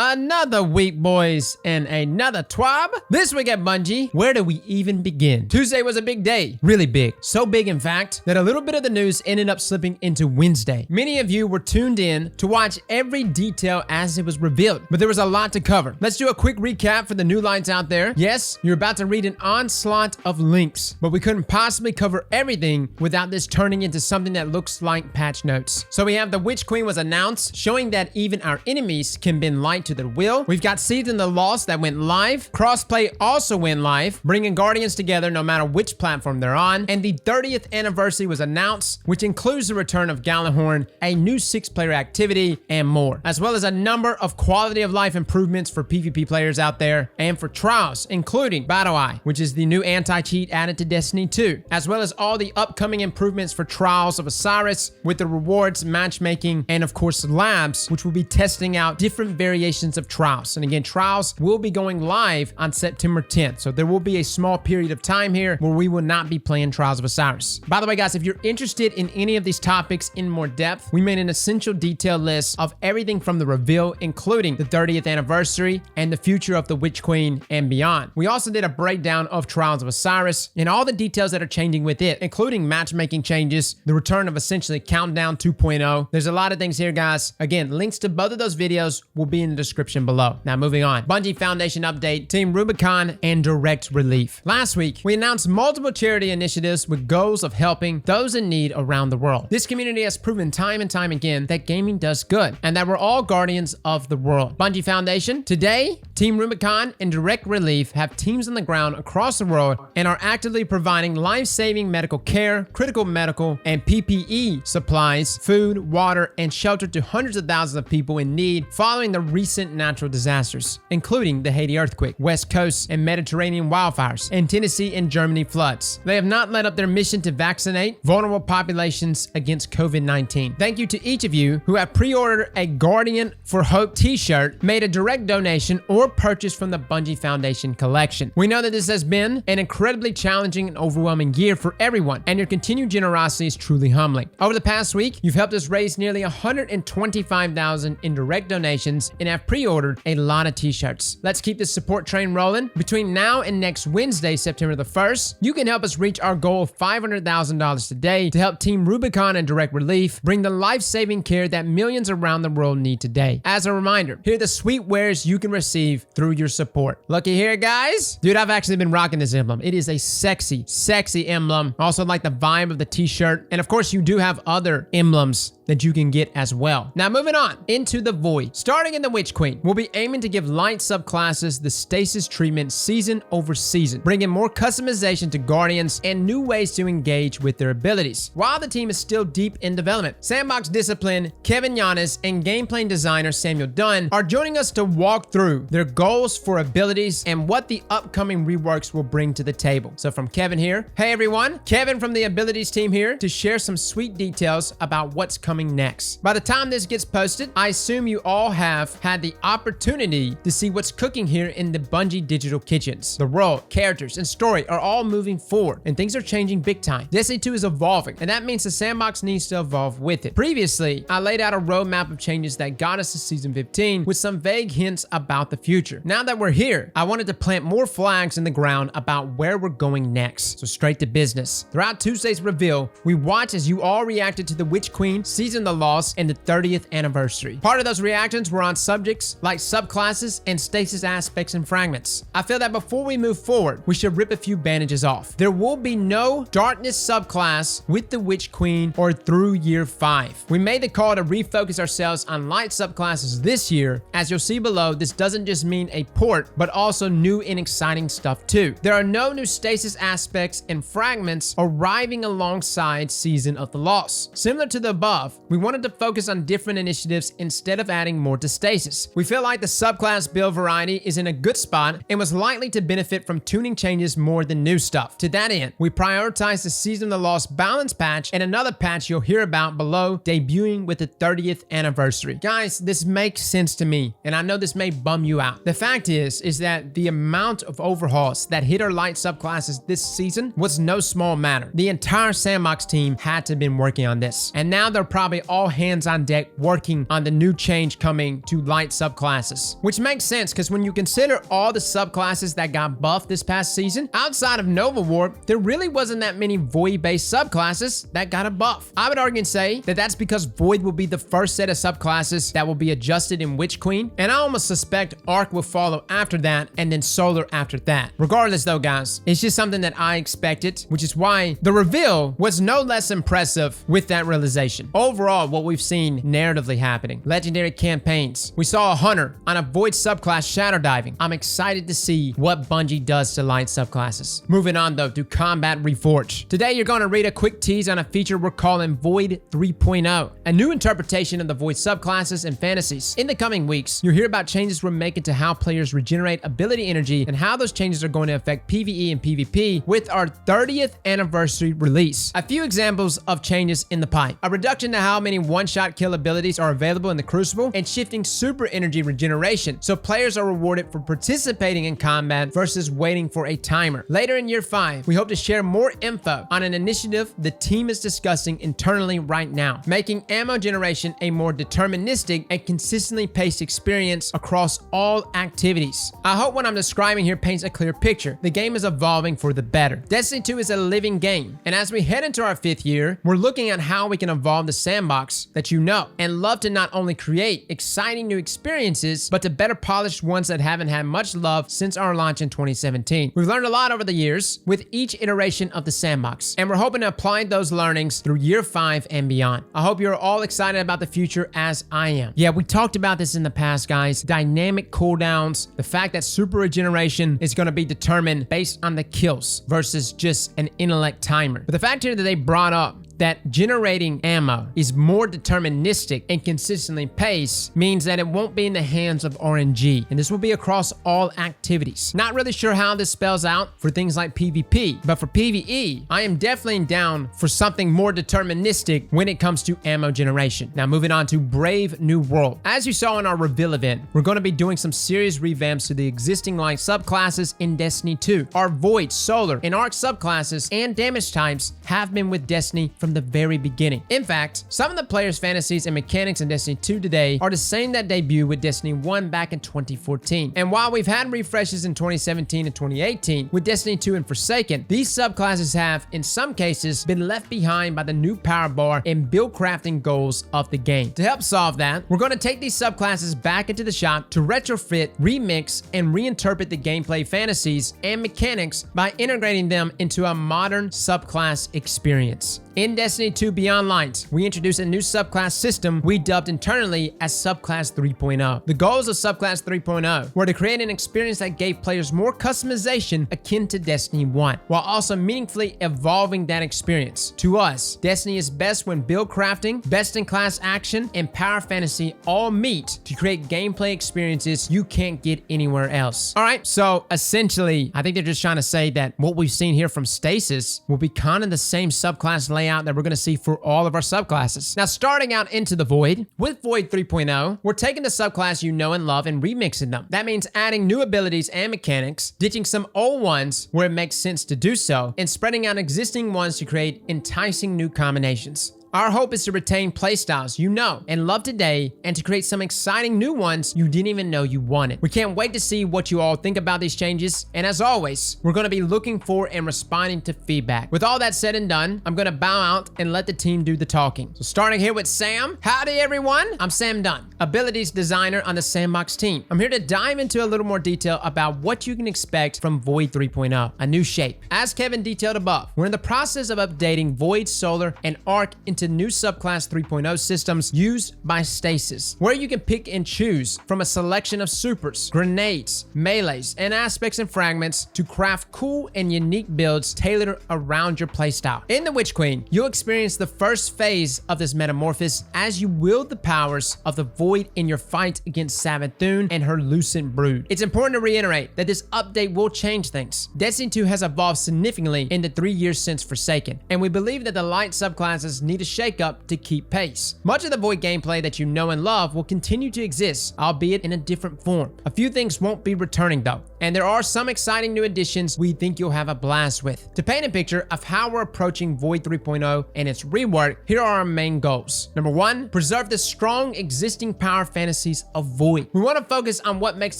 Another week, boys, and another TWAB. This week at Bungie, where do we even begin? Tuesday was a big day, really big. So big, in fact, that a little bit of the news ended up slipping into Wednesday. Many of you were tuned in to watch every detail as it was revealed, but there was a lot to cover. Let's do a quick recap for the new lights out there. Yes, you're about to read an onslaught of links, but we couldn't possibly cover everything without this turning into something that looks like patch notes. So we have the Witch Queen was announced, showing that even our enemies can bend light to their will. We've got Season the Lost that went live. Crossplay also went live, bringing Guardians together no matter which platform they're on. And the 30th anniversary was announced, which includes the return of Gallahorn, a new 6-player activity, and more, as well as a number of quality of life improvements for PvP players out there and for trials, including Battle Eye, which is the new anti-cheat added to Destiny 2, as well as all the upcoming improvements for Trials of Osiris with the rewards, matchmaking, and of course labs, which will be testing out different variations of Trials. And again, Trials will be going live on September 10th, so there will be a small period of time here where we will not be playing Trials of Osiris. By the way, guys, if you're interested in any of these topics in more depth, we made an essential detail list of everything from the reveal, including the 30th anniversary and the future of the Witch Queen and beyond. We also did a breakdown of Trials of Osiris and all the details that are changing with it, including matchmaking changes, the return of essentially Countdown 2.0. There's a lot of things here, guys. Again, links to both of those videos will be in the description below. Now, moving on. Bungie Foundation update, Team Rubicon, and direct relief. Last week, we announced multiple charity initiatives with goals of helping those in need around the world. This community has proven time and time again that gaming does good and that we're all guardians of the world. Bungie Foundation, today, Team Rubicon and direct relief have teams on the ground across the world and are actively providing life-saving medical care, critical medical, and PPE supplies, food, water, and shelter to hundreds of thousands of people in need following the recent natural disasters, including the Haiti earthquake, West Coast and Mediterranean wildfires, and Tennessee and Germany floods. They have not let up their mission to vaccinate vulnerable populations against COVID-19. Thank you to each of you who have pre-ordered a Guardian for Hope t-shirt, made a direct donation, or purchased from the Bungie Foundation collection. We know that this has been an incredibly challenging and overwhelming year for everyone, and your continued generosity is truly humbling. Over the past week, you've helped us raise nearly $125,000 in direct donations and have pre-ordered a lot of t-shirts. Let's keep this support train rolling. Between now and next Wednesday, September the 1st, you can help us reach our goal of $500,000 today to help Team Rubicon and Direct Relief bring the life-saving care that millions around the world need today. As a reminder, here are the sweet wares you can receive through your support. Looky here, guys. Dude, I've actually been rocking this emblem. It is a sexy, sexy emblem. I also like the vibe of the t-shirt. And of course, you do have other emblems that you can get as well. Now, moving on into the Void. Starting in the Witch Queen, we'll be aiming to give light subclasses the stasis treatment season over season, bringing more customization to Guardians and new ways to engage with their abilities. While the team is still deep in development, Sandbox Discipline, Kevin Yanis, and gameplay designer Samuel Dunn are joining us to walk through their goals for abilities and what the upcoming reworks will bring to the table. So from Kevin here, hey everyone, Kevin from the abilities team here to share some sweet details about what's coming next. By the time this gets posted, I assume you all have had the opportunity to see what's cooking here in the Bungie digital kitchens. The world, characters, and story are all moving forward, and things are changing big time. Destiny 2 is evolving, and that means the sandbox needs to evolve with it. Previously, I laid out a roadmap of changes that got us to Season 15 with some vague hints about the future. Now that we're here, I wanted to plant more flags in the ground about where we're going next. So straight to business. Throughout Tuesday's reveal, we watched as you all reacted to the Witch Queen, Season the Lost, and the 30th anniversary. Part of those reactions were on subjects like subclasses and stasis aspects and fragments. I feel that before we move forward, we should rip a few bandages off. There will be no darkness subclass with the Witch Queen or through year 5. We made the call to refocus ourselves on light subclasses this year. As you'll see below, this doesn't just mean a port, but also new and exciting stuff too. There are no new stasis aspects and fragments arriving alongside Season of the Lost. Similar to the above, we wanted to focus on different initiatives instead of adding more to stasis. We feel like the subclass build variety is in a good spot and was likely to benefit from tuning changes more than new stuff. To that end, we prioritized the Season of the Lost balance patch and another patch you'll hear about below, debuting with the 30th anniversary. Guys, this makes sense to me, and I know this may bum you out. The fact is that the amount of overhauls that hit our light subclasses this season was no small matter. The entire Sandbox team had to have been working on this, and now they're probably all hands on deck working on the new change coming to light subclasses. Which makes sense because when you consider all the subclasses that got buffed this past season, outside of Nova War, there really wasn't that many Void-based subclasses that got a buff. I would argue and say that that's because Void will be the first set of subclasses that will be adjusted in Witch Queen, and I almost suspect Arc will follow after that, and then Solar after that. Regardless though, guys, it's just something that I expected, which is why the reveal was no less impressive with that realization. Overall, what we've seen narratively happening, legendary campaigns. We saw a hunter on a Void subclass shadow diving. I'm excited to see what Bungie does to light subclasses. Moving on though to Combat Reforged. Today you're going to read a quick tease on a feature we're calling Void 3.0, a new interpretation of the Void subclasses and fantasies. In the coming weeks, you'll hear about changes we're making to how players regenerate ability energy and how those changes are going to affect PvE and PvP with our 30th anniversary release. A few examples of changes in the pipe: a reduction to how many one-shot kill abilities are available in the Crucible, and shifting super energy regeneration so players are rewarded for participating in combat versus waiting for a timer. Later in year 5, we hope to share more info on an initiative the team is discussing internally right now, making ammo generation a more deterministic and consistently paced experience across all activities. I hope what I'm describing here paints a clear picture. The game is evolving for the better. Destiny 2 is a living game, and as we head into our 5th year, we're looking at how we can evolve the sandbox that you know and love to not only create exciting new experiences, but to better polish ones that haven't had much love since our launch in 2017. We've learned a lot over the years with each iteration of the sandbox, and we're hoping to apply those learnings through year 5 and beyond. I hope you're all excited about the future as I am. Yeah, we talked about this in the past, guys. Dynamic cooldowns, the fact that super regeneration is going to be determined based on the kills versus just an intellect timer. But the fact here that they brought up that generating ammo is more deterministic and consistently paced means that it won't be in the hands of RNG, and this will be across all activities. Not really sure how this spells out for things like PvP, but for PvE, I am definitely down for something more deterministic when it comes to ammo generation. Now moving on to Brave New World. As you saw in our reveal event, we're going to be doing some serious revamps to the existing light subclasses in Destiny 2. Our Void, Solar, and Arc subclasses and damage types have been with Destiny from the very beginning. In fact, some of the players' fantasies and mechanics in Destiny 2 today are the same that debuted with Destiny 1 back in 2014. And while we've had refreshes in 2017 and 2018 with Destiny 2 and Forsaken, these subclasses have, in some cases, been left behind by the new power bar and build crafting goals of the game. To help solve that, we're going to take these subclasses back into the shop to retrofit, remix, and reinterpret the gameplay fantasies and mechanics by integrating them into a modern subclass experience. In Destiny 2 Beyond Light, we introduced a new subclass system we dubbed internally as Subclass 3.0. The goals of Subclass 3.0 were to create an experience that gave players more customization akin to Destiny 1, while also meaningfully evolving that experience. To us, Destiny is best when build crafting, best-in-class action, and power fantasy all meet to create gameplay experiences you can't get anywhere else. Alright, so essentially, I think they're just trying to say that what we've seen here from Stasis will be kind of the same subclass layout that we're going to see for all of our subclasses. Now, starting out into the Void, with Void 3.0, we're taking the subclass you know and love and remixing them. That means adding new abilities and mechanics, ditching some old ones where it makes sense to do so, and spreading out existing ones to create enticing new combinations. Our hope is to retain playstyles you know and love today, and to create some exciting new ones you didn't even know you wanted. We can't wait to see what you all think about these changes, and as always, we're going to be looking for and responding to feedback. With all that said and done, I'm going to bow out and let the team do the talking. So starting here with Sam. Howdy everyone, I'm Sam Dunn, abilities designer on the Sandbox team. I'm here to dive into a little more detail about what you can expect from Void 3.0, a new shape. As Kevin detailed above, we're in the process of updating Void, Solar, and Arc into new subclass 3.0 systems used by Stasis, where you can pick and choose from a selection of supers, grenades, melees, and aspects and fragments to craft cool and unique builds tailored around your playstyle. In the Witch Queen, you'll experience the first phase of this metamorphosis as you wield the powers of the Void in your fight against Savathun and her Lucent Brood. It's important to reiterate that this update will change things. Destiny 2 has evolved significantly in the 3 years since Forsaken, and we believe that the light subclasses need a shake-up to keep pace. Much of the Void gameplay that you know and love will continue to exist, albeit in a different form. A few things won't be returning though. and there are some exciting new additions we think you'll have a blast with. To paint a picture of how we're approaching Void 3.0 and its rework, here are our main goals. Number 1, preserve the strong existing power fantasies of Void. We want to focus on what makes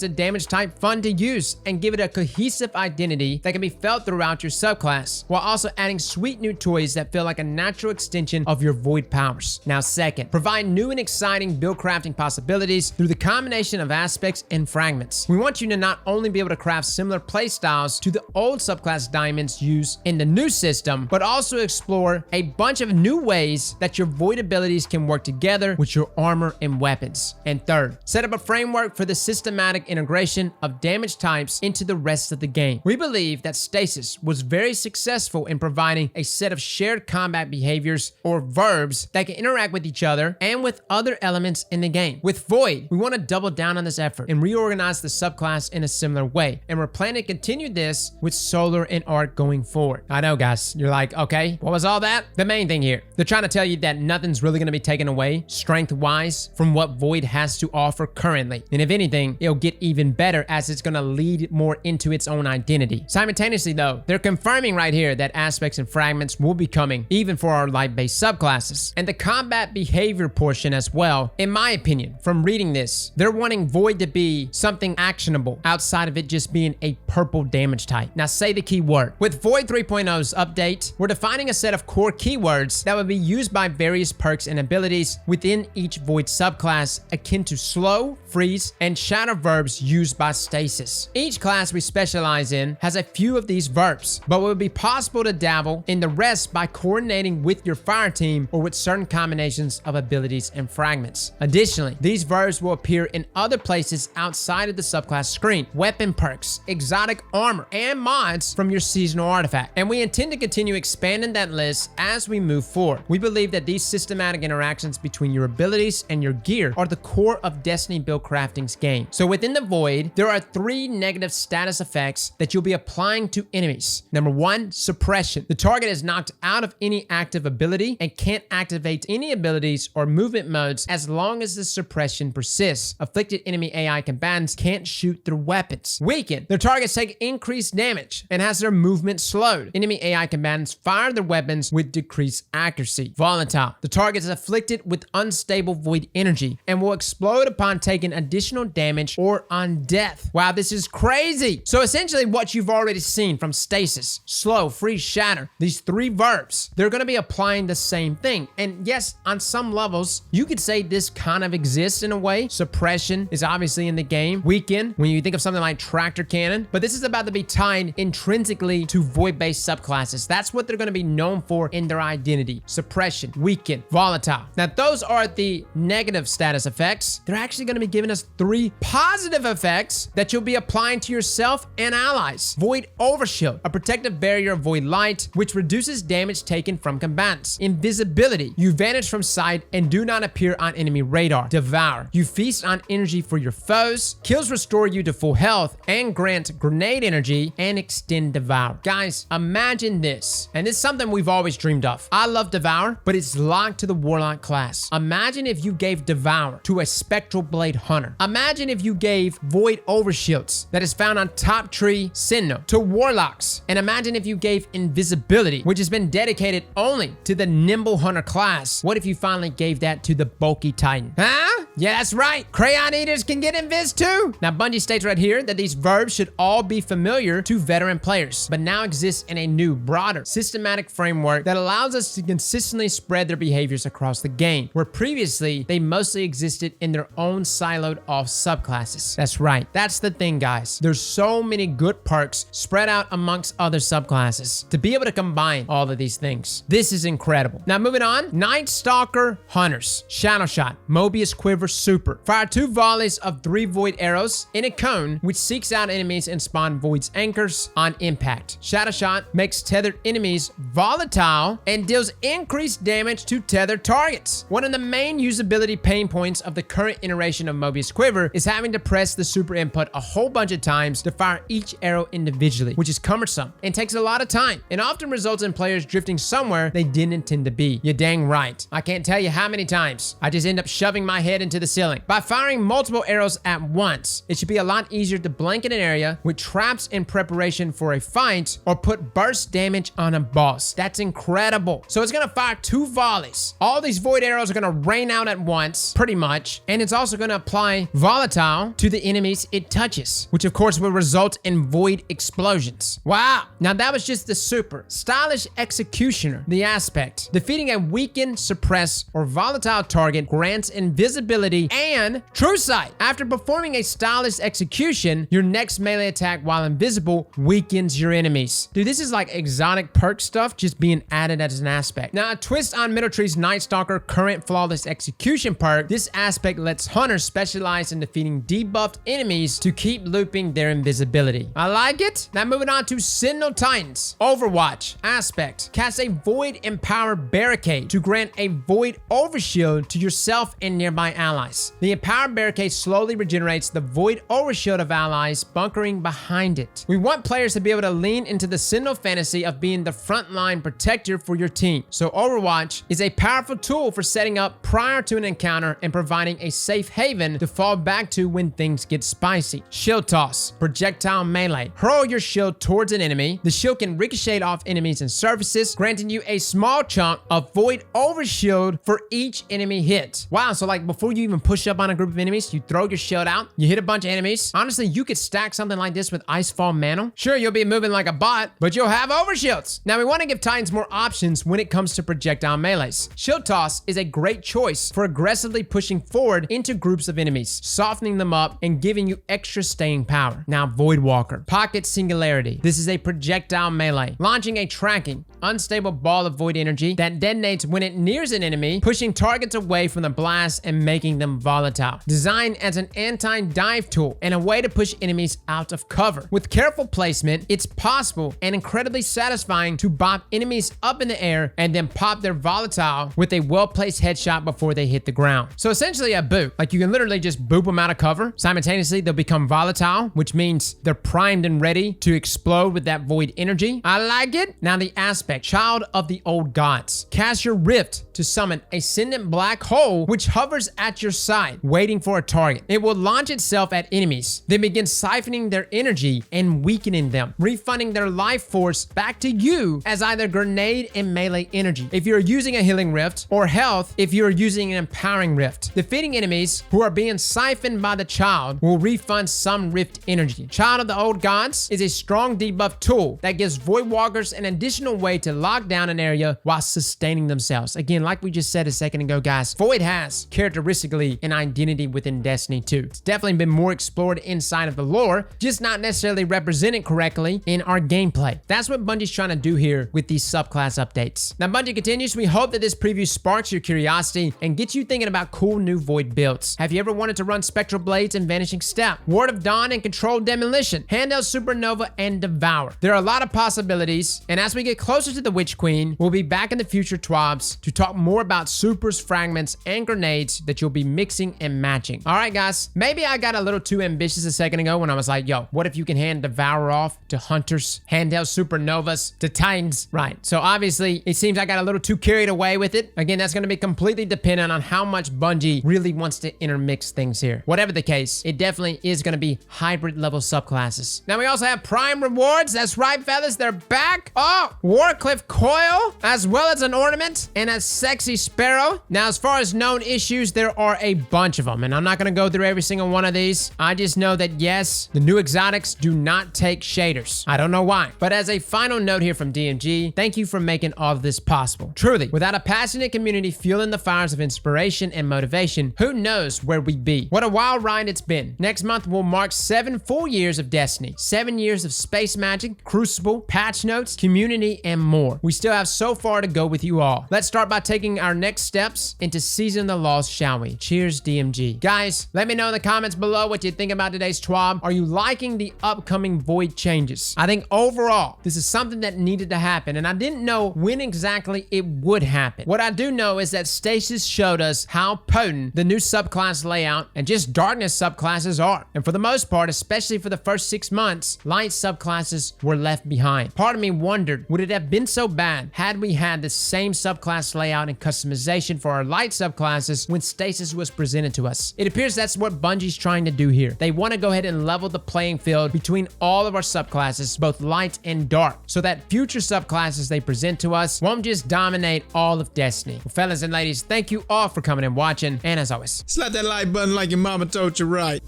the damage type fun to use and give it a cohesive identity that can be felt throughout your subclass, while also adding sweet new toys that feel like a natural extension of your Void powers. Now 2nd, provide new and exciting build crafting possibilities through the combination of aspects and fragments. We want you to not only be able to craft similar playstyles to the old subclass diamonds used in the new system, but also explore a bunch of new ways that your Void abilities can work together with your armor and weapons. And 3rd, set up a framework for the systematic integration of damage types into the rest of the game. We believe that Stasis was very successful in providing a set of shared combat behaviors or verbs that can interact with each other and with other elements in the game. With Void, we want to double down on this effort and reorganize the subclass in a similar way, and we're planning to continue this with Solar and Arc going forward. I know, guys, you're like, okay, what was all that? The main thing here, they're trying to tell you that nothing's really going to be taken away strength-wise from what Void has to offer currently, and if anything, it'll get even better as it's going to lead more into its own identity. Simultaneously though, they're confirming right here that aspects and fragments will be coming even for our light-based subclasses, and the combat behavior portion as well. In my opinion, from reading this, they're wanting Void to be something actionable outside of it just being a purple damage type. Now say the keyword. With Void 3.0's update, we're defining a set of core keywords that will be used by various perks and abilities within each Void subclass, akin to slow, freeze, and shatter verbs used by Stasis. Each class we specialize in has a few of these verbs, but it will be possible to dabble in the rest by coordinating with your fire team or with certain combinations of abilities and fragments. Additionally, these verbs will appear in other places outside of the subclass screen: weapon perks, exotic armor, and mods from your seasonal artifact. And we intend to continue expanding that list as we move forward. We believe that these systematic interactions between your abilities and your gear are the core of Destiny build crafting's game. So within the Void, there are 3 negative status effects that you'll be applying to enemies. Number 1, suppression. The target is knocked out of any active ability and can't activate any abilities or movement modes as long as the suppression persists. Afflicted enemy AI combatants can't shoot their weapons. Weaken. Their targets take increased damage and has their movement slowed. Enemy AI combatants fire their weapons with decreased accuracy. Volatile. The target is afflicted with unstable Void energy and will explode upon taking additional damage or on death. Wow, this is crazy. So essentially what you've already seen from Stasis, slow, freeze, shatter, these 3 verbs, they're going to be applying the same thing. And yes, on some levels, you could say this kind of exists in a way. Suppression is obviously in the game. Weaken, when you think of something like Tractor Cannon, but this is about to be tied intrinsically to Void-based subclasses. That's what they're going to be known for in their identity. Suppression, weaken, volatile. Now, those are the negative status effects. They're actually going to be giving us 3 positive effects that you'll be applying to yourself and allies. Void Overshield, a protective barrier of Void Light, which reduces damage taken from combatants. Invisibility, you vanish from sight and do not appear on enemy radar. Devour, you feast on energy for your foes. Kills restore you to full health and grant grenade energy and extend Devour. Guys, imagine this, and this is something we've always dreamed of. I love Devour, but it's locked to the Warlock class. Imagine if you gave Devour to a Spectral Blade Hunter. Imagine if you gave Void Overshields that is found on top tree Sentinel to Warlocks. And imagine if you gave Invisibility, which has been dedicated only to the Nimble Hunter class. What if you finally gave that to the Bulky Titan? Huh? Yeah, that's right. Crayon Eaters can get Invis too. Now, Bungie states right here that these verbs should all be familiar to veteran players, but now exist in a new, broader, systematic framework that allows us to consistently spread their behaviors across the game, where previously they mostly existed in their own siloed off subclasses. That's right. That's the thing, guys. There's so many good perks spread out amongst other subclasses to be able to combine all of these things. This is incredible. Now, moving on, Nightstalker Hunters. Shadow Shot, Mobius Quiver Super. Fire 2 volleys of 3 Void arrows in a cone, which seeks out enemies and spawn Void's anchors on impact. Shadow Shot makes tethered enemies volatile and deals increased damage to tethered targets. One of the main usability pain points of the current iteration of Mobius Quiver is having to press the super input a whole bunch of times to fire each arrow individually, which is cumbersome and takes a lot of time and often results in players drifting somewhere they didn't intend to be. You're dang right. I can't tell you how many times I just end up shoving my head into the ceiling. By firing multiple arrows at once, it should be a lot easier to blend blanket an area with traps in preparation for a fight or put burst damage on a boss. That's incredible. So it's gonna fire 2 volleys. All these void arrows are gonna rain out at once, pretty much, and it's also gonna apply volatile to the enemies it touches, which of course will result in void explosions. Wow. Now that was just the super. Stylish Executioner, the aspect. Defeating a weakened, suppressed, or volatile target grants invisibility and true sight. After performing a stylish execution, your next melee attack while invisible weakens your enemies. Dude, this is like exotic perk stuff just being added as an aspect. Now, a twist on Middletree's Nightstalker current flawless execution perk, this aspect lets hunters specialize in defeating debuffed enemies to keep looping their invisibility. I like it. Now moving on to Sentinel Titans. Overwatch aspect. Cast a Void Empower Barricade to grant a Void Overshield to yourself and nearby allies. The Empower Barricade slowly regenerates the Void Overshield of allies bunkering behind it. We want players to be able to lean into the Sentinel fantasy of being the frontline protector for your team. So Overwatch is a powerful tool for setting up prior to an encounter and providing a safe haven to fall back to when things get spicy. Shield Toss. Projectile Melee. Hurl your shield towards an enemy. The shield can ricochet off enemies and surfaces, granting you a small chunk of Void Overshield for each enemy hit. Wow, so like before you even push up on a group of enemies, you throw your shield out, you hit a bunch of enemies. Honestly, you could stack something like this with Icefall Mantle. Sure, you'll be moving like a bot, but you'll have overshields. Now, we want to give Titans more options when it comes to projectile melees. Shield Toss is a great choice for aggressively pushing forward into groups of enemies, softening them up and giving you extra staying power. Now, Voidwalker. Pocket Singularity. This is a projectile melee, launching a tracking, unstable ball of void energy that detonates when it nears an enemy, pushing targets away from the blast and making them volatile. Designed as an anti-dive tool and a way to push enemies out of cover. With careful placement, it's possible and incredibly satisfying to bop enemies up in the air and then pop their volatile with a well-placed headshot before they hit the ground. So essentially a boop. Like you can literally just boop them out of cover. Simultaneously, they'll become volatile, which means they're primed and ready to explode with that void energy. I like it. Now the aspect, Child of the Old Gods. Cast your Rift to summon a Ascendant Black Hole, which hovers at your side, waiting for a target. It will launch itself at enemies, then begin siphoning their energy and weakening them, refunding their life force back to you as either grenade and melee energy if you're using a healing rift, or health if you're using an empowering rift. Defeating enemies who are being siphoned by the child will refund some rift energy. Child of the Old Gods is a strong debuff tool that gives Voidwalkers an additional way to lock down an area while sustaining themselves. Again, like we just said a second ago, guys, Void has characteristically an identity within Destiny 2. It's definitely been more explored inside of the lore, just not necessarily represented correctly in our gameplay. That's what Bungie's trying to do here with these subclass updates. Now, Bungie continues, we hope that this preview sparks your curiosity and gets you thinking about cool new Void builds. Have you ever wanted to run Spectral Blades and Vanishing Step, Ward of Dawn and Controlled Demolition, Handheld Supernova and Devour? There are a lot of possibilities, and as we get closer to the Witch Queen, we'll be back in the future TWABs to talk more about supers, fragments, and grenades that you'll be mixing and matching. All right, guys, maybe I got a little too ambitious a second ago when I was like, yo, what if you can hand Devour off to Hunters, Handheld Supernovas to Titans? Right, so obviously, it seems I got a little too carried away with it. Again, that's going to be completely dependent on how much Bungie really wants to intermix things here. Whatever the case, it definitely is going to be hybrid level subclasses. Now, we also have Prime rewards. That's right, fellas, they're back. Oh, Warcliffe Coil, as well as an ornament and a sexy sparrow. Now, as far as known issues, there are a bunch of them, and I'm not going to go through every single one of these. I just know that, yes, the new exotics do not take shaders. I don't know why. But as a final note here from DMG, thank you for making all of this possible. Truly, without a passionate community fueling the fires of inspiration and motivation, who knows where we'd be? What a wild ride it's been. Next month will mark 7 full years of Destiny, 7 years of space magic, Crucible, patch notes, community, and more. We still have so far to go with you all. Let's start by taking our next steps into Season of the Lost, shall we? Cheers, DMG. Guys, let me know in the comments below what you think about today's TWAB. Are you liking the upcoming Void changes? I think overall, this is something that needed to happen, and I didn't know when exactly it would happen. What I do know is that Stasis showed us how potent the new subclass layout and just darkness subclasses are. And for the most part, especially for the first 6 months, light subclasses were left behind. Part of me wondered, would it have been so bad had we had the same subclass layout and customization for our light subclasses when Stasis was presented to us? It appears that's what Bungie's trying to do here. They want to go ahead and and level the playing field between all of our subclasses, both light and dark, so that future subclasses they present to us won't just dominate all of Destiny. Well, fellas and ladies, thank you all for coming and watching, and as always, Slap that like button like your mama told you right.